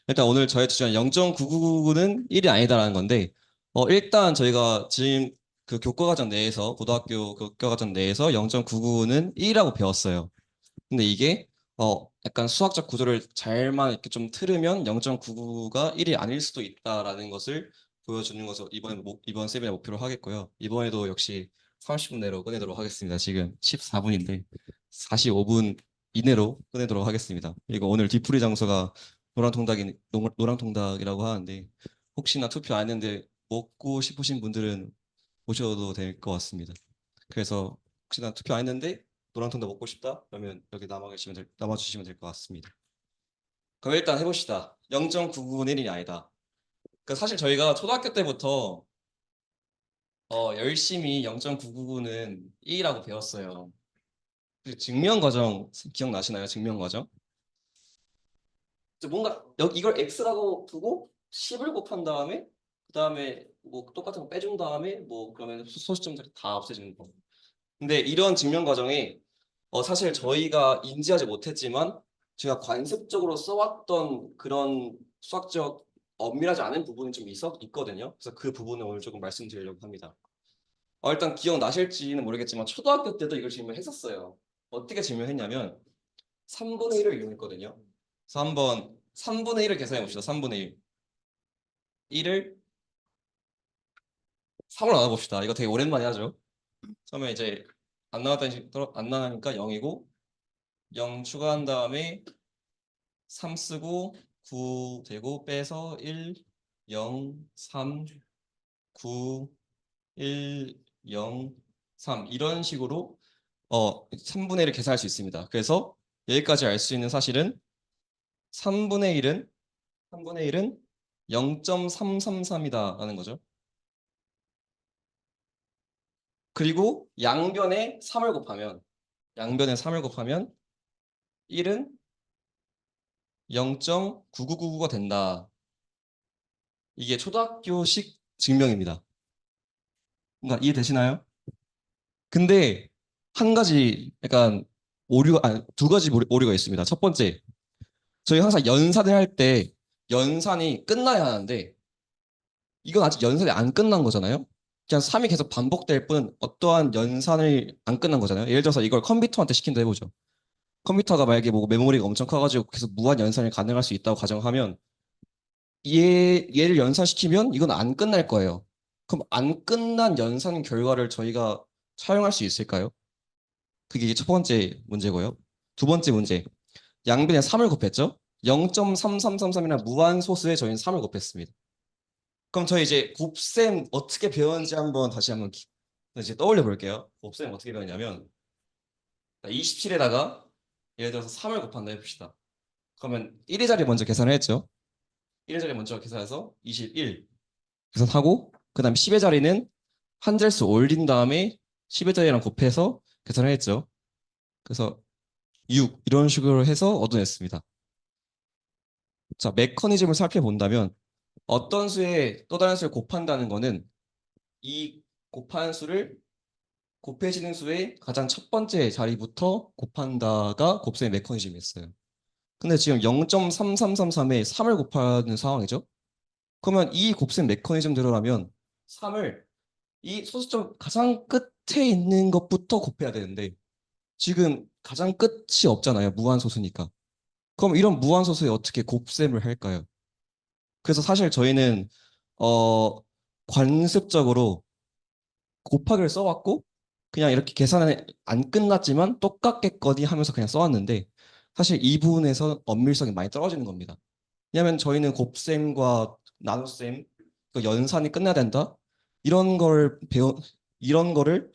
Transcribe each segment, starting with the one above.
일단 오늘 저의 주제는 0.999는 1이 아니다라는 건데, 일단 저희가 지금 그 교과과정 내에서, 고등학교 교과과정 내에서 0.999는 1이라고 배웠어요. 근데 이게, 약간 수학적 구조를 잘만 이렇게 좀 틀으면 0.999가 1이 아닐 수도 있다라는 것을 보여주는 것을 이번 세미나 목표로 하겠고요. 이번에도 역시 30분 내로 끝내도록 하겠습니다. 지금 14분인데, 45분 이내로 끝내도록 하겠습니다. 그리고 오늘 뒤풀이 장소가 노랑통닭이라고 하는데 혹시나 투표 안 했는데 먹고 싶으신 분들은 오셔도 될 것 같습니다. 그래서 혹시나 투표 안 했는데 노랑통닭 먹고 싶다? 그러면 여기 남아주시면 될 것 같습니다. 그럼 일단 해봅시다. 0.999는 1이 아니다. 그 사실 저희가 초등학교 때부터 열심히 0.999는 1이라고 배웠어요. 그 증명 과정 기억나시나요? 증명 과정? 뭔가 여기 이걸 x라고 두고 10을 곱한 다음에 그 다음에 뭐 똑같은 거 빼준 다음에 뭐 그러면 소수점들이 다 없어지는 거. 근데 이런 증명 과정이 사실 저희가 인지하지 못했지만 제가 관습적으로 써왔던 그런 수학적 엄밀하지 않은 부분이 좀 있거든요. 그래서 그 부분을 오늘 조금 말씀드리려고 합니다. 일단 기억나실지는 모르겠지만 초등학교 때도 이걸 질문했었어요. 어떻게 질문했냐면 3분의 1을 이용했거든요. 그래서 한번 3분의 1을 계산해 봅시다. 3분의 1. 1을 3으로 나눠봅시다. 이거 되게 오랜만에 하죠. 처음에 이제 안 나가니까 0이고 0 추가한 다음에 3 쓰고 9 되고 빼서 1, 0, 3, 9, 1, 0, 3 이런 식으로 3분의 1을 계산할 수 있습니다. 그래서 여기까지 알 수 있는 사실은 3분의 1은 0.333이다라는 거죠. 그리고 양변에 3을 곱하면 1은 0.9999가 된다. 이게 초등학교식 증명입니다. 그러니까 이해되시나요? 근데 한 가지 약간 두 가지 오류가 있습니다. 첫 번째, 저희 항상 연산을 할 때 연산이 끝나야 하는데 이건 아직 연산이 안 끝난 거잖아요. 그냥 3이 계속 반복될 뿐 어떠한 연산을 안 끝난 거잖아요. 예를 들어서 이걸 컴퓨터한테 시킨다 해보죠. 컴퓨터가 만약에 뭐 메모리가 엄청 커가지고 계속 무한 연산이 가능할 수 있다고 가정하면 얘를 연산시키면 이건 안 끝날 거예요. 그럼 안 끝난 연산 결과를 저희가 사용할 수 있을까요? 그게 이제 첫 번째 문제고요. 두 번째 문제. 양변에 3을 곱했죠? 0.3333이나 무한소수에 저희는 3을 곱했습니다. 그럼 저희 이제 곱셈 어떻게 배웠는지 다시 한번 이제 떠올려 볼게요. 곱셈 어떻게 배웠냐면 27에다가 예를 들어서 3을 곱한다 해봅시다. 그러면 1의 자리 먼저 계산을 했죠. 1의 자리 먼저 계산해서 21 계산하고 그다음 10의 자리는 한 자릿수 올린 다음에 10의 자리랑 곱해서 계산을 했죠. 그래서 6 이런 식으로 해서 얻어냈습니다. 자, 메커니즘을 살펴본다면 어떤 수에 또 다른 수를 곱한다는 거는 이 곱한 수를 곱해지는 수의 가장 첫 번째 자리부터 곱한다가 곱셈의 메커니즘이었어요. 근데 지금 0.3333에 3을 곱하는 상황이죠. 그러면 이 곱셈 메커니즘대로라면 3을 이 소수점 가장 끝에 있는 것부터 곱해야 되는데 지금 가장 끝이 없잖아요. 무한소수니까. 그럼 이런 무한소수에 어떻게 곱셈을 할까요? 그래서 사실 저희는 어, 관습적으로 곱하기를 써왔고 그냥 이렇게 계산은 안 끝났지만 똑같겠거니 하면서 그냥 써왔는데 사실 이 부분에서 엄밀성이 많이 떨어지는 겁니다. 왜냐하면 저희는 곱셈과 나눗셈, 그 연산이 끝나야 된다. 이런 걸 이런 거를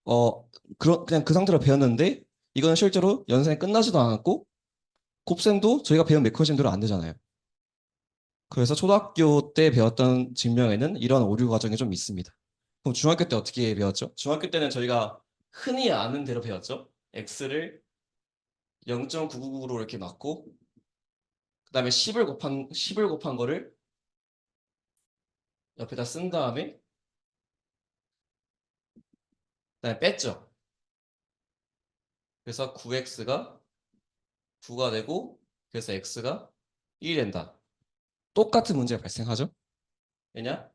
어 그냥 그 상태로 배웠는데 이거는 실제로 연산이 끝나지도 않았고 곱셈도 저희가 배운 메커니즘대로 안 되잖아요. 그래서 초등학교 때 배웠던 증명에는 이런 오류 과정이 좀 있습니다. 그럼 중학교 때 어떻게 배웠죠? 중학교 때는 저희가 흔히 아는 대로 배웠죠. x를 0.999로 이렇게 놨고 그다음에 10을 곱한 거를 옆에다 쓴 다음에 그다음에 뺐죠. 그래서 9x가 9가 되고 그래서 x가 1이 된다. 똑같은 문제가 발생하죠. 왜냐?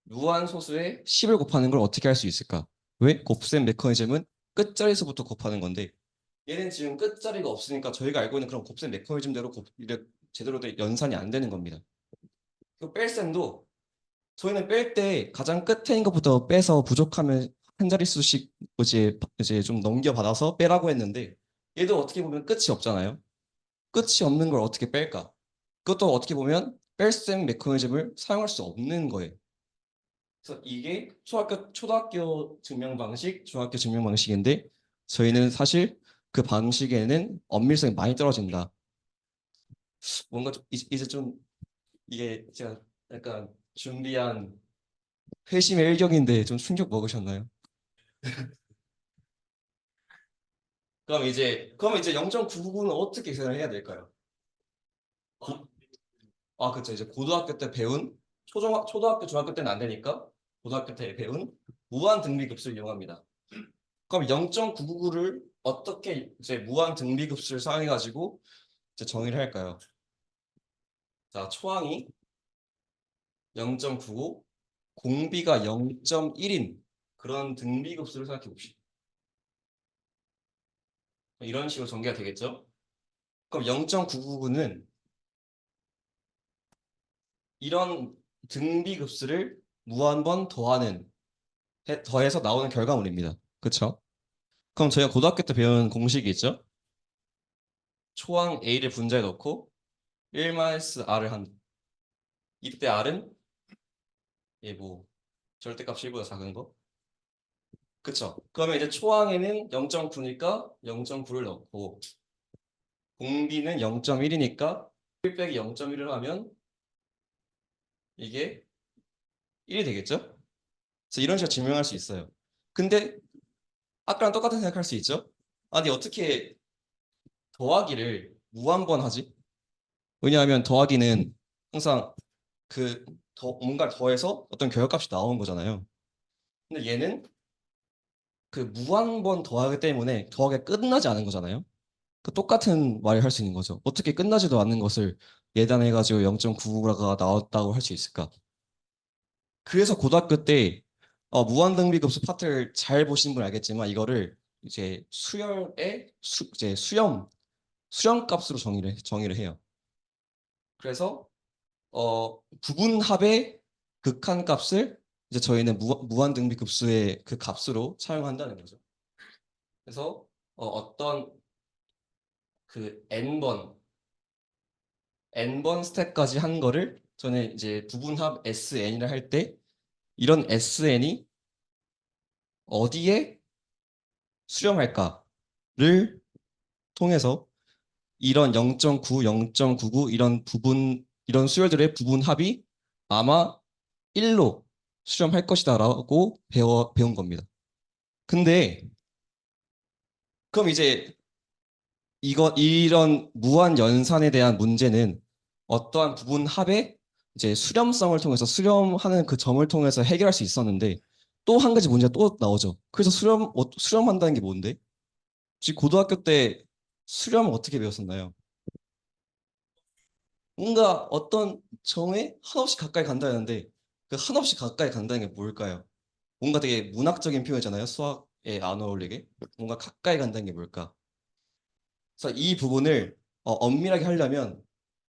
무한소수의 10을 곱하는 걸 어떻게 할 수 있을까? 왜? 곱셈 메커니즘은 끝자리수부터 곱하는 건데 얘는 지금 끝자리가 없으니까 저희가 알고 있는 그런 곱셈 메커니즘대로 제대로 된 연산이 안 되는 겁니다. 그 뺄셈도 저희는 뺄 때 가장 끝에 있는 것부터 빼서 부족하면 한 자릿수씩 이제 좀 넘겨받아서 빼라고 했는데 얘도 어떻게 보면 끝이 없잖아요. 끝이 없는 걸 어떻게 뺄까? 그것도 어떻게 보면 뺄셈 메커니즘을 사용할 수 없는 거예요. 그래서 이게 초등학교 증명 방식, 중학교 증명 방식인데 저희는 사실 그 방식에는 엄밀성이 많이 떨어진다. 뭔가 좀 이제 좀 이게 제가 약간 준비한 회심의 일격인데 좀 충격 먹으셨나요? 그럼 이제 0.999는 어떻게 계산을 해야 될까요? 고, 그렇죠. 이제 고등학교 때 배운 초등학교 중학교 때는 안 되니까 고등학교 때 배운 무한 등비급수를 이용합니다. 그럼 0.999를 어떻게 이제 무한 등비급수를 사용해 가지고 이제 정의를 할까요? 자, 초항이 0.95, 공비가 0.1인 그런 등비급수를 생각해 봅시다. 이런 식으로 전개가 되겠죠? 그럼 0.999는 이런 등비급수를 무한번 더해서 나오는 결과물입니다. 그렇죠? 그럼 저희가 고등학교 때 배운 공식이 있죠? 초항 A를 분자에 넣고 1-R을 한 이때 R은 뭐 절대값 1보다 작은 거. 그쵸? 그러면 이제 초항에는 0.9니까 0.9를 넣고 공비는 0.1이니까 1 빼기 0.1을 하면 이게 1이 되겠죠? 그래서 이런 식으로 증명할 수 있어요. 근데 아까랑 똑같은 생각할 수 있죠? 아니 어떻게 더하기를 무한번 하지? 왜냐하면 더하기는 항상 뭔가를 더해서 어떤 결과값이 나오는 거잖아요. 근데 얘는 그 무한번 더하기 때문에 더하기가 끝나지 않은 거잖아요. 그 똑같은 말을 할 수 있는 거죠. 어떻게 끝나지도 않는 것을 예단해가지고 0.9가 나왔다고 할 수 있을까? 그래서 고등학교 때 무한등비급수 파트를 잘 보신 분 알겠지만 이거를 이제 이제 수렴값으로 정의를 해요. 그래서 부분합의 극한값을 이제 저희는 무한등비급수의 그 값으로 사용한다는 거죠. 그래서 어떤 그 n번 스텝까지 한 거를 저는 이제 부분합 SN이라 할 때 이런 SN이 어디에 수렴할까를 통해서 이런 0.9, 0.99 이런 수열들의 부분합이 아마 1로 수렴할 것이다라고 배운 겁니다. 근데 그럼 이제 이런 무한 연산에 대한 문제는 어떠한 부분합의 이제 수렴성을 통해서 수렴하는 그 점을 통해서 해결할 수 있었는데 또 한 가지 문제가 또 나오죠. 그래서 수렴한다는 게 뭔데? 혹시 고등학교 때 수렴을 어떻게 배웠었나요? 뭔가 어떤 점에 한없이 가까이 간다는데 그 한없이 가까이 간다는 게 뭘까요? 뭔가 되게 문학적인 표현이잖아요. 수학에 안 어울리게. 뭔가 가까이 간다는 게 뭘까? 그래서 이 부분을 엄밀하게 하려면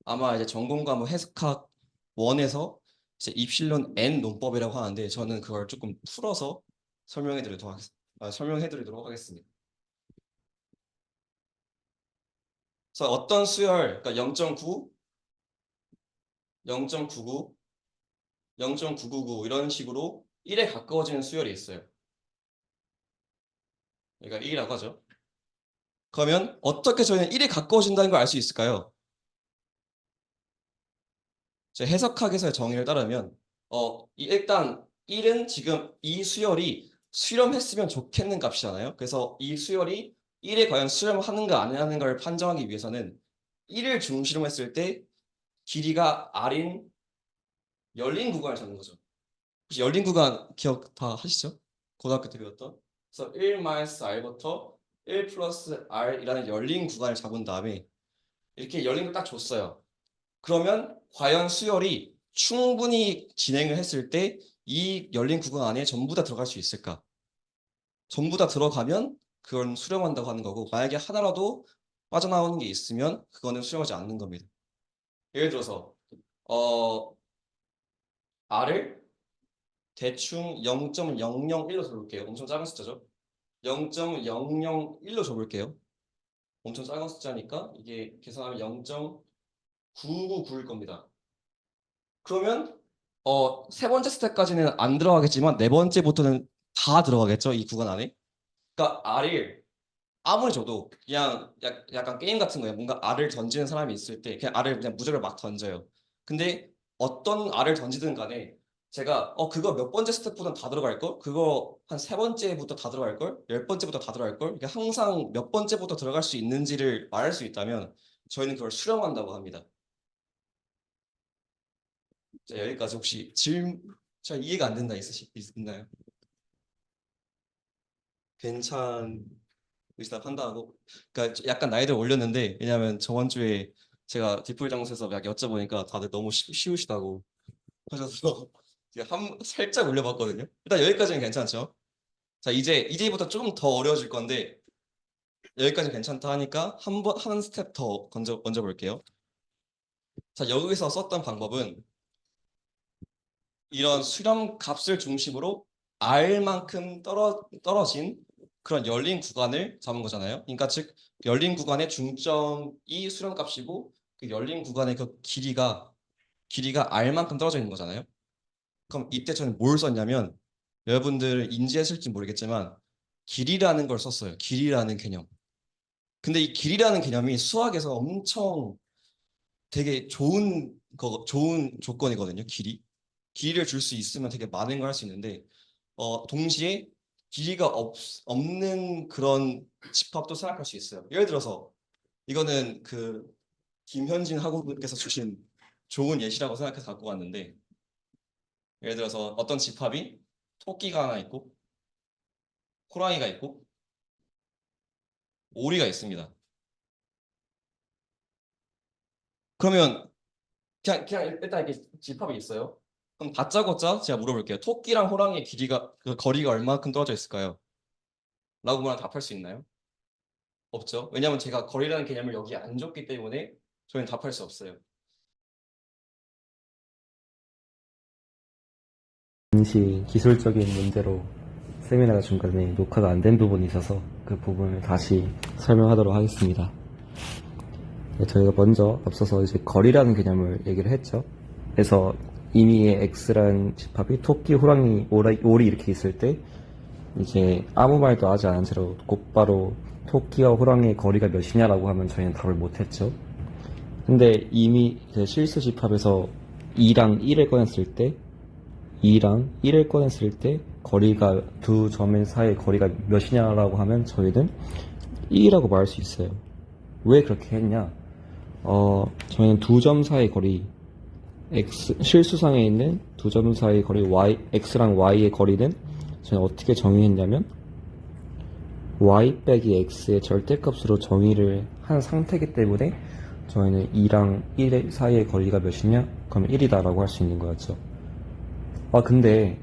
아마 이제 전공 과목 해석학 1에서 이제 입실론 N 논법이라고 하는데 저는 그걸 조금 풀어서 설명해 드리도록 하겠습니다. 그래서 어떤 수열, 그러니까 0.9, 0.99, 0.999 이런 식으로 1에 가까워지는 수열이 있어요. 그러니까 1이라고 하죠. 그러면 어떻게 저희는 1에 가까워진다는 걸 알 수 있을까요? 제 해석학에서의 정의를 따르면 일단 1은 지금 이 수열이 수렴했으면 좋겠는 값이잖아요. 그래서 이 수열이 1에 과연 수렴하는가 안 하는가를 판정하기 위해서는 1을 중심으로 했을 때 길이가 R인 열린 구간을 잡는 거죠. 혹시 열린 구간 기억 다 하시죠? 고등학교 때 배웠던. 그래서 1-R부터 1 플러스 R이라는 열린 구간을 잡은 다음에 이렇게 열린 걸 딱 줬어요. 그러면 과연 수열이 충분히 진행을 했을 때 이 열린 구간 안에 전부 다 들어갈 수 있을까? 전부 다 들어가면 그건 수렴한다고 하는 거고, 만약에 하나라도 빠져나오는 게 있으면 그거는 수렴하지 않는 겁니다. 예를 들어서 어, R을 대충 0.001로 줘볼게요. 엄청 작은 숫자죠. 0.001로 줘볼게요. 엄청 작은 숫자니까 이게 계산하면 0.999일 겁니다. 그러면 세 번째 스텝까지는 안 들어가겠지만 네 번째부터는 다 들어가겠죠, 이 구간 안에. 그러니까 R을 아무리 줘도 그냥 약간 게임 같은 거예요. 뭔가 R을 던지는 사람이 있을 때 그냥 R을 그냥 무조건 막 던져요. 근데 어떤 R을 던지든 간에 제가 그거 몇 번째 스텝부터는 다 들어갈 걸? 그거 한 세 번째부터 다 들어갈 걸? 열 번째부터 다 들어갈 걸? 이게 항상 몇 번째부터 들어갈 수 있는지를 말할 수 있다면 저희는 그걸 수렴한다고 합니다. 자, 여기까지 혹시 잘 이해가 안 된다 있나요? 괜찮으시다 판단하고. 그러니까 약간 나이를 올렸는데 왜냐면 저번 주에 제가 디플 장소에서 막 여쭤보니까 다들 너무 쉬우시다고 하셔서 제가 살짝 올려봤거든요. 일단 여기까지는 괜찮죠. 자, 이제부터 조금 더 어려워질 건데 여기까지 괜찮다 하니까 한 스텝 더 먼저 볼게요. 자, 여기서 썼던 방법은 이런 수렴 값을 중심으로 R만큼 떨어진 그런 열린 구간을 잡은 거잖아요. 그러니까 즉 열린 구간의 중점이 수렴 값이고 그 열린 구간의 그 길이가 R만큼 떨어져 있는 거잖아요. 그럼 이때 저는 뭘 썼냐면 여러분들 인지했을지 모르겠지만 길이라는 걸 썼어요. 길이라는 개념. 근데 이 길이라는 개념이 수학에서 엄청 되게 좋은 조건이거든요. 길이를 줄 수 있으면 되게 많은 걸 할 수 있는데 동시에 길이가 없는 그런 집합도 생각할 수 있어요. 예를 들어서 이거는 그 김현진 학우분께서 주신 좋은 예시라고 생각해서 갖고 왔는데 예를 들어서 어떤 집합이 토끼가 하나 있고 호랑이가 있고 오리가 있습니다. 그러면 그냥 일단 이렇게 집합이 있어요. 그럼 다짜고짜 제가 물어볼게요. 토끼랑 호랑이의 그 거리가 얼마큼 떨어져 있을까요? 라고 물으면 답할 수 있나요? 없죠. 왜냐하면 제가 거리라는 개념을 여기 안 줬기 때문에 저희는 답할 수 없어요. 잠시 기술적인 문제로 세미나가 중간에 녹화가 안 된 부분이 있어서 그 부분을 다시 설명하도록 하겠습니다. 네, 저희가 먼저 앞서서 이제 거리라는 개념을 얘기를 했죠. 그래서 이미의 X라는 집합이 토끼, 호랑이, 오리 이렇게 있을 때 이제 아무 말도 하지 않은 채로 곧바로 토끼와 호랑이의 거리가 몇이냐라고 하면 저희는 답을 못했죠. 근데 이미 실수 집합에서 2랑 1을 꺼냈을 때 2랑 1을 꺼냈을 때 거리가 두 점의 사이의 거리가 몇이냐라고 하면 저희는 1이라고 말할 수 있어요. 왜 그렇게 했냐? 저희는 두 점 사이의 거리 실수상에 있는 두 점 사이의 거리 x랑 y의 거리는 저희는 어떻게 정의했냐면 y 빼기 x의 절대값으로 정의를 한 상태이기 때문에 저희는 2랑 1 사이의 거리가 몇이냐? 그럼 1이다라고 할 수 있는 거였죠. 근데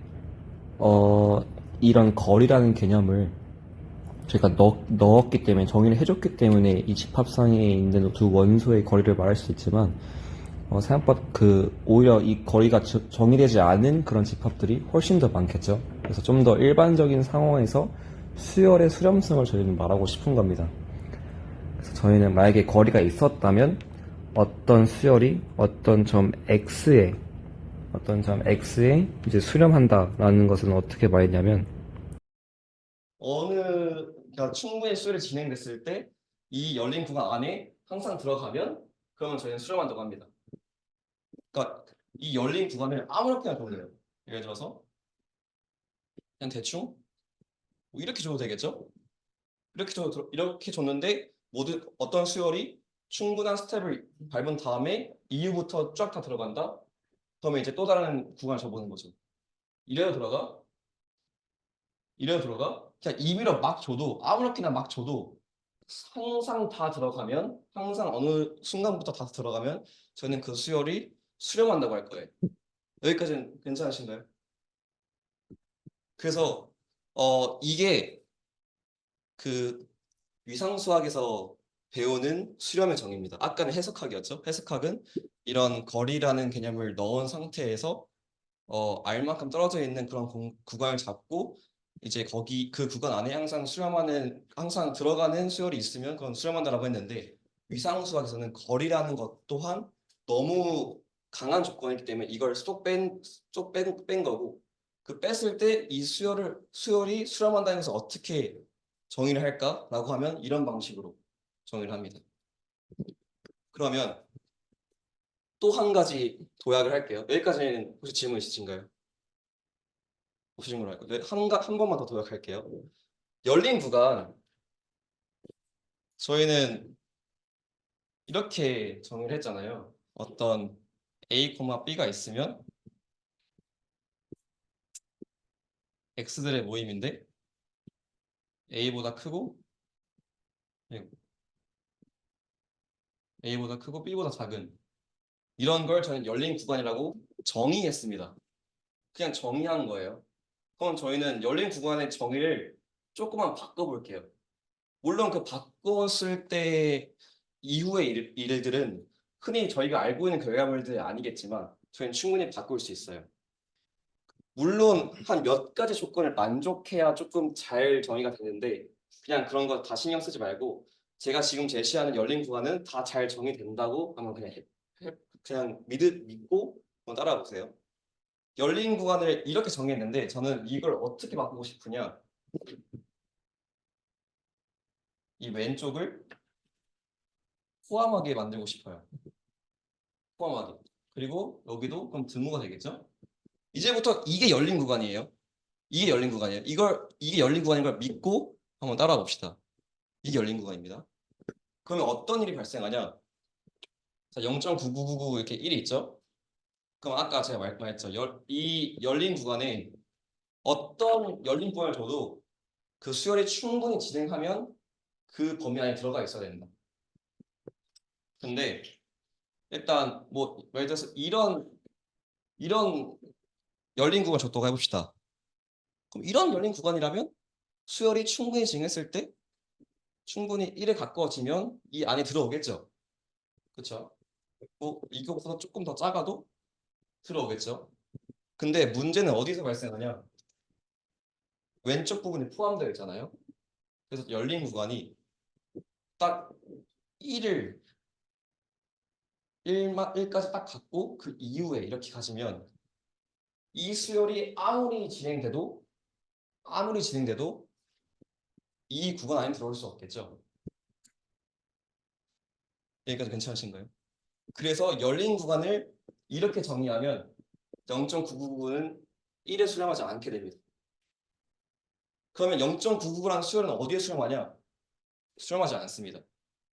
이런 거리라는 개념을 저희가 넣었기 때문에 정의를 해줬기 때문에 이 집합상에 있는 두 원소의 거리를 말할 수 있지만 생각보다 오히려 이 거리가 정의되지 않은 그런 집합들이 훨씬 더 많겠죠. 그래서 좀 더 일반적인 상황에서 수열의 수렴성을 저희는 말하고 싶은 겁니다. 그래서 저희는 만약에 거리가 있었다면 어떤 수열이 어떤 점 x에 이제 수렴한다라는 것은 어떻게 말했냐면 그러니까 충분히 수열이 진행됐을 때 이 열린 구간 안에 항상 들어가면 그러면 저희는 수렴한다고 합니다. 그러니까 이 열린 구간을 아무렇게나 줘도 돼요. 예를 들어서 그냥 대충 뭐 이렇게 줘도 되겠죠? 이렇게 줬는데 어떤 수열이 충분한 스텝을 밟은 다음에 이후부터 쫙 다 들어간다? 그러면 이제 또 다른 구간을 줘보는 거죠. 이래도 들어가? 그냥 임의로 막 줘도 아무렇게나 막 줘도 항상 다 들어가면, 항상 어느 순간부터 다 들어가면 저는 그 수열이 수렴한다고 할 거예요. 여기까지는 괜찮으신가요? 그래서 이게 그 위상수학에서 배우는 수렴의 정의입니다. 아까는 해석학이었죠. 해석학은 이런 거리라는 개념을 넣은 상태에서 알만큼 떨어져 있는 그런 구간을 잡고 이제 거기 그 구간 안에 항상 들어가는 수열이 있으면 그건 수렴한다라고 했는데 위상수학에서는 거리라는 것 또한 너무 강한 조건이기 때문에 이걸 쏙뺀 거고 그 뺐을 때 이 수열이 수렴한다는 것을 어떻게 정의를 할까라고 하면 이런 방식으로 정의를 합니다. 그러면 또 한 가지 도약을 할게요. 여기까지는 혹시 질문 있으신가요? 없으신 걸로 알고 한 번만 더 도약할게요. 열린 구간 저희는 이렇게 정의를 했잖아요. 어떤 A, B가 있으면 X들의 모임인데 A보다 크고 A보다 크고 B보다 작은 이런 걸 저희는 열린 구간이라고 정의했습니다. 그냥 정의한 거예요. 그럼 저희는 열린 구간의 정의를 조금만 바꿔볼게요. 물론 그 바꿨을 때 이후의 일들은 흔히 저희가 알고 있는 결과물들이 아니겠지만 저희는 충분히 바꿀 수 있어요. 물론 한 몇 가지 조건을 만족해야 조금 잘 정의가 되는데 그냥 그런 거 다 신경 쓰지 말고 제가 지금 제시하는 열린 구간은 다 잘 정의된다고 한번 그냥 믿고 한번 따라와 보세요. 열린 구간을 이렇게 정의했는데 저는 이걸 어떻게 바꾸고 싶으냐? 이 왼쪽을 포함하게 만들고 싶어요. 포함하게. 그리고 여기도 그럼 드무가 되겠죠? 이제부터 이게 열린 구간이에요. 이게 열린 구간이에요. 이게 열린 구간인 걸 믿고 한번 따라와 봅시다. 이게 열린 구간입니다. 그러면 어떤 일이 발생하냐? 자, 0.9999 이렇게 1이 있죠? 그럼 아까 제가 말했죠. 이 열린 구간에 어떤 열린 구간을 줘도 그 수열이 충분히 진행하면 그 범위 안에 들어가 있어야 된다. 근데 일단 뭐 예를 들어서 이런 열린 구간 줬다고 해봅시다. 그럼 이런 열린 구간이라면 수열이 충분히 진행했을 때 충분히 1에 가까워지면 이 안에 들어오겠죠. 그렇죠? 뭐 이거보다 조금 더 작아도 들어오겠죠. 근데 문제는 어디서 발생하냐? 왼쪽 부분이 포함되어 있잖아요. 그래서 열린 구간이 딱 1을 1까지 딱 갖고 그 이후에 이렇게 가지면 이 수열이 아무리 진행돼도 이 구간 안에 들어올 수 없겠죠. 여기까지 괜찮으신가요? 그래서 열린 구간을 이렇게 정의하면 0.999는 1에 수렴하지 않게 됩니다. 그러면 0.999라는 수열은 어디에 수렴하냐? 수렴하지 않습니다.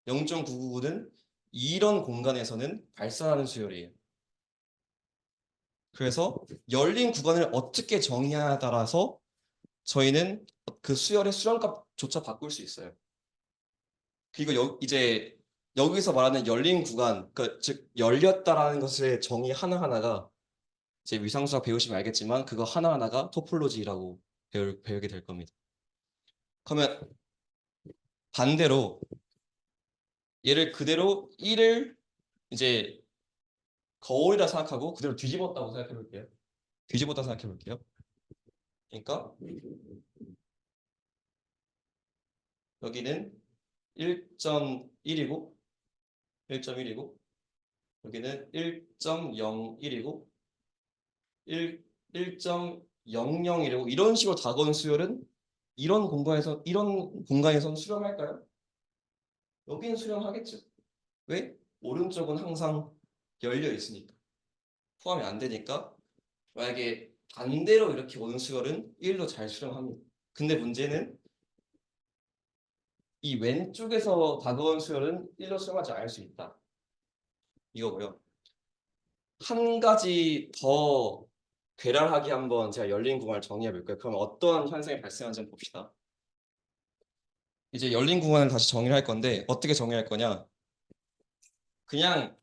0.999는 이런 공간에서는 발산하는 수열이에요. 그래서 열린 구간을 어떻게 정의하냐에 따라서 저희는 그 수열의 수렴값조차 바꿀 수 있어요. 그리고 이제 여기서 말하는 열린 구간, 즉 열렸다라는 것의 정의 하나하나가 이제 위상수학 배우시면 알겠지만 그거 하나하나가 토폴로지라고 배우게 될 겁니다. 그러면 반대로 얘를 그대로 1을 이제 거울이라 생각하고 그대로 뒤집었다고 생각해 볼게요. 뒤집었다 생각해 볼게요. 그러니까 여기는 1.1이고 1.1이고 여기는 1.01이고 1.00이고 이런 식으로 다가오는 수열은 이런 공간에서는 수렴할까요? 여기는 수렴하겠죠. 왜? 오른쪽은 항상 열려 있으니까. 포함이 안 되니까 만약에 반대로 이렇게 오는 수열은 1로 잘 수렴합니다. 근데 문제는 이 왼쪽에서 다가온 수열은 1로 수렴하지 않을 수 있다. 이거고요. 한 가지 더 괴랄하게 한번 제가 열린 구간을 정의해 볼까요? 그럼 어떤 현상이 발생하는지 한번 봅시다. 이제 열린 구간을 다시 정의를 할 건데 어떻게 정의할 거냐? 그냥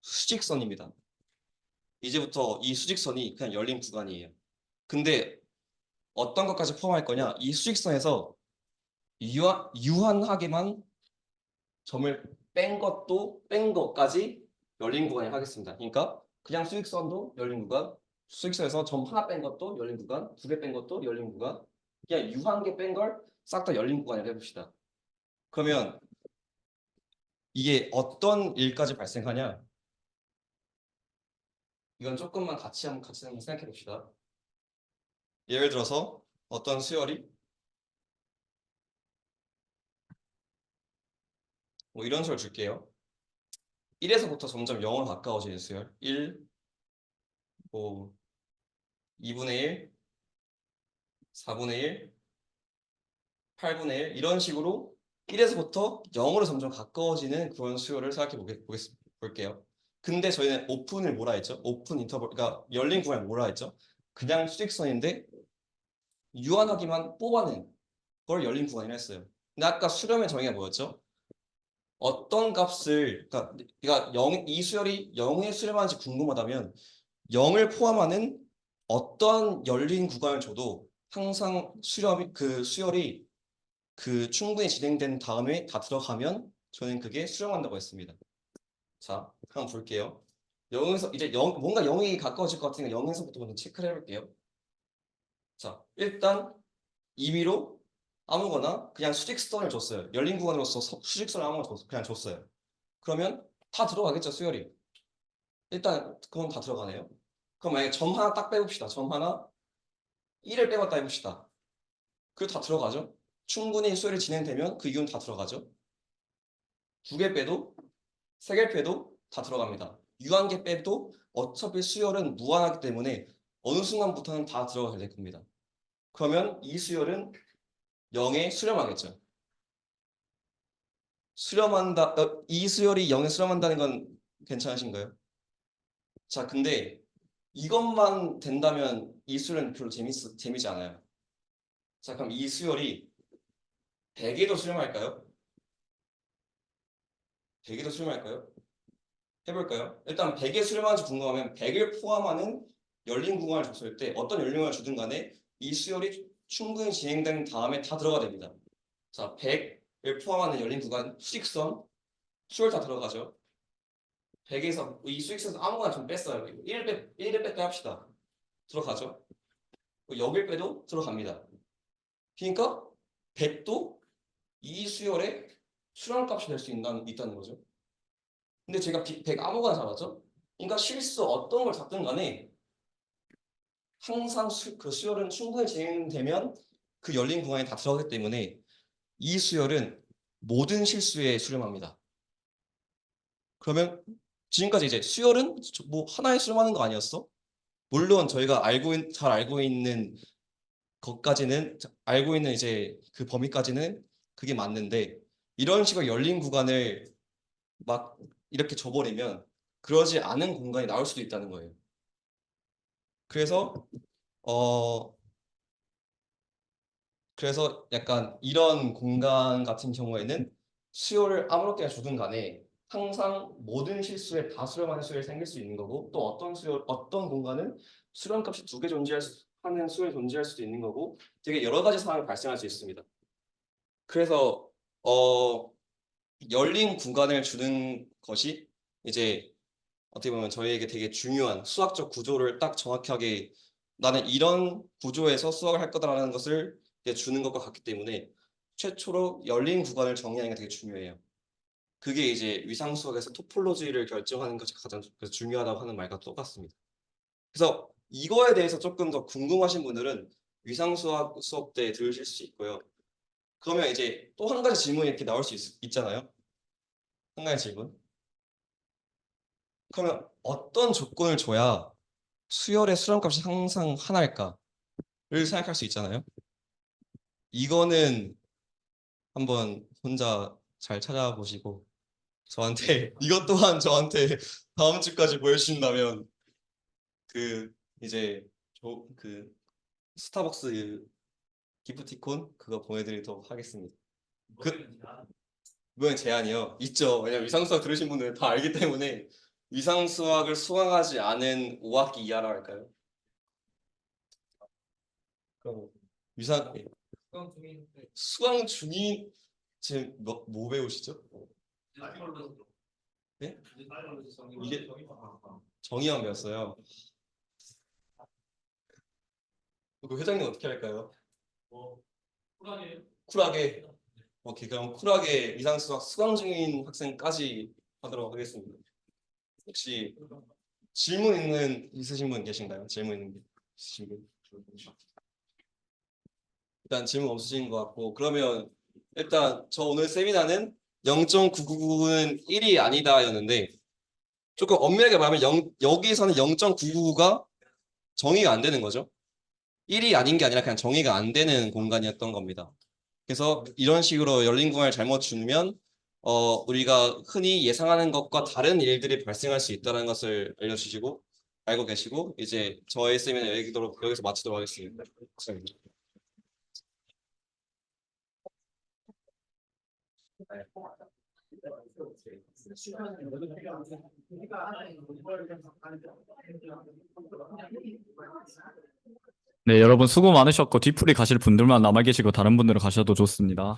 수직선입니다. 이제부터 이 수직선이 그냥 열린 구간이에요. 근데 어떤 것까지 포함할 거냐? 이 수직선에서 유한하게만 점을 뺀 것까지 열린 구간이 하겠습니다. 그러니까 그냥 수직선도 열린 구간, 수직선에서 점 하나 뺀 것도 열린 구간, 두 개 뺀 것도 열린 구간, 그냥 유한개 뺀 걸 싹 다 열린 구간이라고 해봅시다. 그러면 이게 어떤 일까지 발생하냐? 이건 조금만 같이 한번 생각해 봅시다. 예를 들어서 어떤 수열이 뭐 이런 수열 줄게요. 1에서부터 점점 0으로 가까워지는 수열. 1, 뭐 2분의 1, 4분의 1, 8분의 1 이런 식으로 1에서부터 0으로 점점 가까워지는 그런 수열을 생각해 볼게요. 근데 저희는 오픈을 뭐라 했죠? 오픈 인터벌, 그러니까 열린 구간을 뭐라 했죠? 그냥 수직선인데 유한하기만 뽑아낸 걸 열린 구간이라 했어요. 근데 아까 수렴의 정의가 뭐였죠? 어떤 값을, 그러니까 이 수열이 0에 수렴하는지 궁금하다면 0을 포함하는 어떤 열린 구간을 줘도 항상 그 수열이 그 충분히 진행된 다음에 다 들어가면 저는 그게 수렴한다고 했습니다. 자, 한번 볼게요. 0에서 이제 뭔가 0이 가까워질 것 같으니까 0에서부터 먼저 체크를 해볼게요. 자, 일단 임의로 아무거나 그냥 수직선을 줬어요. 열린 구간으로서 수직선을 아무거나 그냥 줬어요. 그러면 다 들어가겠죠, 수열이. 일단 그건 다 들어가네요. 그럼 만약에 점 하나 딱 빼봅시다. 점 하나 1을 빼봤다 해봅시다. 그게 다 들어가죠. 충분히 수열이 진행되면 그 이유는 다 들어가죠. 두 개 빼도 세 개 빼도 다 들어갑니다. 유한개 빼도 어차피 수열은 무한하기 때문에 어느 순간부터는 다 들어가게 될 겁니다. 그러면 이 수열은 0에 수렴하겠죠. 이 수열이 0에 수렴한다는 건 괜찮으신가요? 자, 근데 이것만 된다면 이 수열은 별로 재미지 않아요. 자, 그럼 이 수열이 100에도 수렴할까요? 100에도 수렴할까요? 해볼까요? 일단 100에 수렴하는지 궁금하면 100을 포함하는 열린 구간을 줬을 때 어떤 열린 구간을 주든 간에 이 수열이 충분히 진행된 다음에 다 들어가 됩니다. 자, 100을 포함하는 열린 구간 수직선 수열 다 들어가죠. 100에서 이 수직선에서 아무거나 좀 뺐어요. 1을 뺐다 합시다. 들어가죠. 여길 빼도 들어갑니다. 그러니까 100도 이 수열의 수렴값이 될 수 있다는 거죠. 근데 제가 100 아무거나 잡았죠? 그러니까 실수 어떤 걸 잡든 간에 항상 그 수열은 충분히 진행되면 그 열린 구간에 다 들어가기 때문에 이 수열은 모든 실수에 수렴합니다. 그러면 지금까지 이제 수열은 뭐 하나에 수렴하는 거 아니었어? 물론 저희가 잘 알고 있는 것까지는 알고 있는 이제 그 범위까지는 그게 맞는데 이런 식으로 열린 구간을 막 이렇게 줘버리면 그러지 않은 공간이 나올 수도 있다는 거예요. 그래서 어 약간 이런 공간 같은 경우에는 수요를 아무렇게나 주든 간에 항상 모든 실수에 다 수렴하는 수열이 생길 수 있는 거고 또 어떤 공간은 수렴값이 두 개 하는 수열이 존재할 수도 있는 거고 되게 여러 가지 상황이 발생할 수 있습니다. 그래서 열린 구간을 주는 것이 이제 어떻게 보면 저희에게 되게 중요한 수학적 구조를 딱 정확하게 나는 이런 구조에서 수학을 할 거다라는 것을 주는 것과 같기 때문에 최초로 열린 구간을 정의하는 게 되게 중요해요. 그게 이제 위상 수학에서 토폴로지를 결정하는 것이 가장 중요하다고 하는 말과 똑같습니다. 그래서 이거에 대해서 조금 더 궁금하신 분들은 위상 수업 때 들으실 수 있고요. 그러면 이제 또 한 가지 질문이 이렇게 나올 수 있잖아요. 한 가지 질문. 그러면 어떤 조건을 줘야 수열의 수렴값이 항상 하나일까를 생각할 수 있잖아요. 이거는 한번 혼자 잘 찾아보시고 저한테 이것 또한 저한테 다음 주까지 보여주신다면 그 이제 그 스타벅스 기프티콘 그거 보내드리도록 하겠습니다. 모양 제한이요? 있죠. 왜냐면 위상수학 들으신 분들 다 알기 때문에 위상수학을 수강하지 않은 5학기 이하라 할까요? 그럼 위상 수강 중인 지금 뭐 배우시죠? 네? 이게 정의학 배웠어요. 그 회장님 어떻게 할까요? 쿨하게. 오케이, 그럼 쿨하게 위상수학 수강 중인 학생까지 하도록 하겠습니다. 혹시 질문 있으신 분 계신가요? 질문 있는 게 있으신 분? 일단 질문 없으신 것 같고, 그러면 일단 저 오늘 세미나는 0.999는 1이 아니다였는데, 조금 엄밀하게 말하면 여기서는 0.999가 정의가 안 되는 거죠. 1이 아닌 게 아니라 그냥 정의가 안 되는 공간이었던 겁니다. 그래서 이런 식으로 열린 공간을 잘못 주면 우리가 흔히 예상하는 것과 다른 일들이 발생할 수 있다는 것을 알려주시고 알고 계시고 이제 저의 세미나 여기서 마치도록 하겠습니다. 감사합니다. 네, 여러분 수고 많으셨고 뒤풀이 가실 분들만 남아 계시고 다른 분들은 가셔도 좋습니다.